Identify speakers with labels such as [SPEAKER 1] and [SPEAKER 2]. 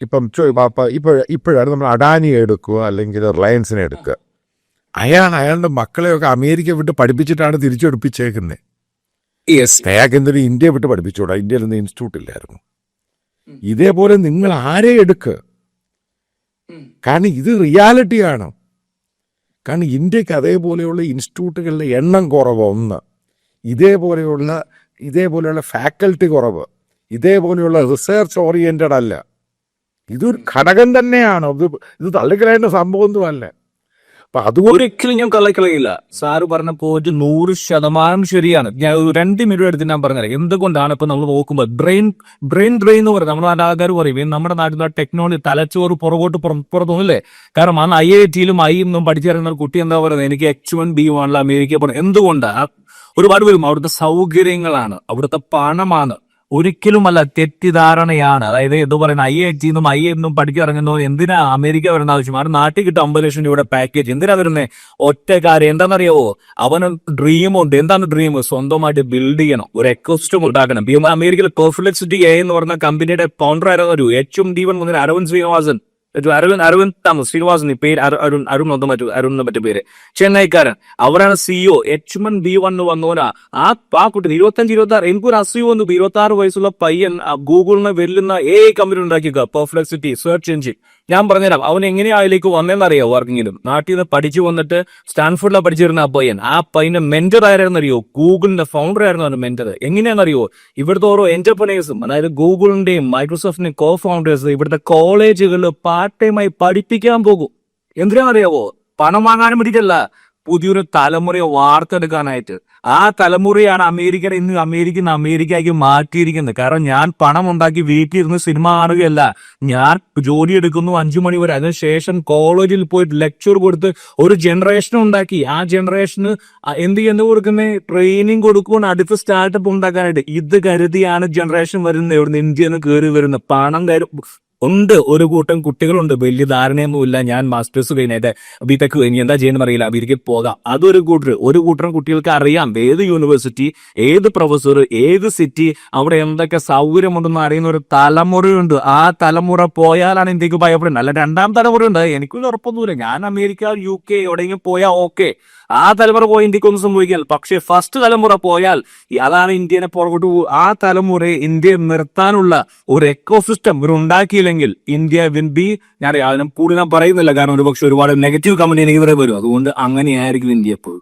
[SPEAKER 1] ഇപ്പം ഇപ്പോഴാണ് നമ്മൾ അഡാനിയെ എടുക്കുക അല്ലെങ്കിൽ റിലയൻസിനെ എടുക്കുക. അയാളുടെ മക്കളെയൊക്കെ അമേരിക്ക വിട്ട് പഠിപ്പിച്ചിട്ടാണ് തിരിച്ചെടുപ്പിച്ചേക്കുന്നത്. അയാൾക്ക് എന്തൊരു ഇന്ത്യ വിട്ട് പഠിപ്പിച്ചൂടാ? ഇന്ത്യയിലൊന്നും ഇൻസ്റ്റിറ്റ്യൂട്ട് ഇല്ലായിരുന്നു. ഇതേപോലെ നിങ്ങൾ ആരെ എടുക്കുക? കാരണം ഇത് റിയാലിറ്റിയാണ്. കാരണം ഇന്ത്യക്ക് അതേപോലെയുള്ള ഇൻസ്റ്റിറ്റ്യൂട്ടുകളുടെ എണ്ണം കുറവ്, ഒന്ന്. ഇതേപോലെയുള്ള ഫാക്കൽറ്റി കുറവ്, ഇതേപോലെയുള്ള റിസർച്ച് ഓറിയന്റഡ് അല്ല. ഇതൊരു ഘടകം തന്നെയാണ്. ഇത് തള്ളിക്കളയേണ്ട സംഭവമൊന്നുമല്ല. അപ്പൊ അതുകൊണ്ട്
[SPEAKER 2] ഒരിക്കലും ഞാൻ തള്ളിക്കളയില്ല. സാറ് പറഞ്ഞ പോയിന്റ് 100% ശരിയാണ്. ഞാൻ 2 മിനിറ്റ് എടുത്ത് ഞാൻ പറഞ്ഞുതരാം എന്തുകൊണ്ടാണ്. ഇപ്പൊ നമ്മൾ നോക്കുമ്പോൾ ബ്രെയിൻ ഡ്രെയിൻ എന്ന് പറയും. നമ്മുടെ ആൾക്കാർ പറയും നമ്മുടെ നാട്ടിലെ ടെക്നോളജി തലച്ചോറ് പുറത്തൊന്നുമില്ലേ. കാരണം അന്ന് IIT-ലും IIM പഠിച്ചിറങ്ങുന്ന കുട്ടി എന്താ പറയുന്നത്, എനിക്ക് H1B1 അമേരിക്ക പോകണം. എന്തുകൊണ്ടാണ്? ഒരുപാട് പേരും അവിടുത്തെ സൗകര്യങ്ങളാണ്, അവിടുത്തെ പണമാണ്. ഒരിക്കലുമല്ല, തെറ്റിദ്ധാരണയാണ്. അതായത് എന്ത് പറയുന്നത്, IIT-ന്നും IIM-ന്നും പഠിച്ചിറങ്ങുന്നു. എന്തിനാ അമേരിക്ക വരുന്ന ആവശ്യം? അവന് നാട്ടിൽ കിട്ടും 50 ലക്ഷം രൂപയുടെ പാക്കേജ്. എന്തിനാ വരുന്നത്? ഒറ്റ കാര്യം എന്താണെന്നറിയാവോ? അവന് ഡ്രീമുണ്ട്. എന്താണ് ഡ്രീം? സ്വന്തമായിട്ട് ബിൽഡ് ചെയ്യണം, ഒരു എക്കോസിസ്റ്റം ഉണ്ടാക്കണം. അമേരിക്കയിൽ പെർഫ്ലെക്സിറ്റി എന്ന് പറഞ്ഞ കമ്പനിയുടെ ഫൗണ്ടർ ആയിരുന്നു HMD1 മുതൽ അരവിന്ദ് ശ്രീനിവാസൻ. അരവിന്ദ് ശ്രീനിവാസൻ പേര്, അരുൺ മറ്റു പേര്, ചെന്നൈക്കാരൻ. അവരാണ് CEO. H1B1 വന്നോനാ ആ കുട്ടി 25-26. എനിക്കൊരു അസൂയ വന്നു. 26 വയസ്സുള്ള പയ്യൻ ഗൂഗിളിന് വെല്ലുന്ന കമ്പനി ഉണ്ടാക്കിയ പെർഫ്ലെക്സിറ്റി സെർച്ച് എഞ്ചിൻ. ഞാൻ പറഞ്ഞുതരാം അവൻ എങ്ങനെയാ അതിലേക്ക് വന്നതെന്നറിയോ? വർക്കിങ്ങിലും നാട്ടിൽ നിന്ന് പഠിച്ചു വന്നിട്ട് സ്റ്റാൻഫോർഡിലാണ് പഠിച്ചിരുന്ന ആ പയ്യന്റെ മെന്റർ ആയിരുന്നറിയോ? ഗൂഗിളിന്റെ ഫൗണ്ടർ ആയിരുന്നു അവന്റെ മെന്റർ. എങ്ങനെയാണെന്നറിയോ? ഇവിടുത്തെ ഓരോ എന്റർപ്രനേഴ്സും, അതായത് ഗൂഗിളിന്റെയും മൈക്രോസോഫ്റ്റിന്റെയും കോ ഫൗണ്ടേഴ്സ് ഇവിടുത്തെ കോളേജുകളിൽ പാർട്ട് ടൈമായി പഠിപ്പിക്കാൻ പോകും. എന്തിനാണെന്നറിയാവോ? പണം വാങ്ങാനും വേണ്ടിയിട്ടല്ല, പുതിയൊരു തലമുറയെ വാർത്തെടുക്കാനായിട്ട്. ആ തലമുറയാണ് ഇന്ന് അമേരിക്കയ്ക്ക് മാറ്റിയിരിക്കുന്നത്. കാരണം ഞാൻ പണം ഉണ്ടാക്കി വീട്ടിലിരുന്ന് സിനിമ കാണുകയല്ല, ഞാൻ ജോലി എടുക്കുന്നു 5 മണി വരെ. അതിനുശേഷം കോളേജിൽ പോയിട്ട് ലെക്ചർ കൊടുത്ത് ഒരു ജനറേഷൻ ഉണ്ടാക്കി. ആ ജനറേഷന് എന്ത് കൊടുക്കുന്നത്? ട്രെയിനിങ് കൊടുക്കുകയാണ് അടുത്ത സ്റ്റാർട്ടപ്പ് ഉണ്ടാക്കാനായിട്ട്. ഇത് കരുതിയാണ് ജനറേഷൻ വരുന്നത്. ഇവിടുന്ന് ഇന്ത്യയിൽ നിന്ന് കയറി വരുന്നത് പണം ഉണ്ട്. ഒരു കൂട്ടം കുട്ടികളുണ്ട്, വലിയ ധാരണയൊന്നുമില്ല. ഞാൻ മാസ്റ്റേഴ്സ് കഴിഞ്ഞിട്ട് ബിടെക് കഴിഞ്ഞ് എന്താ ചെയ്യുന്ന അറിയില്ല, അമേരിക്കയിൽ പോകാം. അതൊരു കൂട്ടം കുട്ടികൾക്ക് അറിയാം ഏത് യൂണിവേഴ്സിറ്റി, ഏത് പ്രൊഫസർ, ഏത് സിറ്റി, അവിടെ എന്തൊക്കെ സൗകര്യമുണ്ടെന്ന് അറിയുന്ന ഒരു തലമുറയുണ്ട്. ആ തലമുറ പോയാലാണ് ഇന്ത്യക്ക് ഭയപ്പെടുന്നത്. അല്ല, 2ാം തലമുറയുണ്ട്. എനിക്കൊരു ഉറപ്പൊന്നുമില്ല. ഞാൻ അമേരിക്ക, UK എവിടെയെങ്കിലും പോയാൽ ഓക്കെ. ആ തലമുറ പോയി ഇന്ത്യക്കൊന്നും സംഭവിക്കില്ല. പക്ഷെ ഫസ്റ്റ് തലമുറ പോയാൽ അതാണ് ഇന്ത്യനെ പുറകോട്ട് ആ തലമുറയെ ഇന്ത്യയെ നിർത്താനുള്ള ഒരു എക്കോസിസ്റ്റം ഇവർ ഉണ്ടാക്കിയില്ലെങ്കിൽ ഇന്ത്യ വിൽ ബി, ഞാൻ അതിനെ കൂടുതൽ പറയുന്നില്ല. കാരണം ഒരുപക്ഷെ ഒരുപാട് നെഗറ്റീവ് കമന്റ് എനിക്ക് വരും. അതുകൊണ്ട് അങ്ങനെയായിരിക്കും ഇന്ത്യ എപ്പോഴും.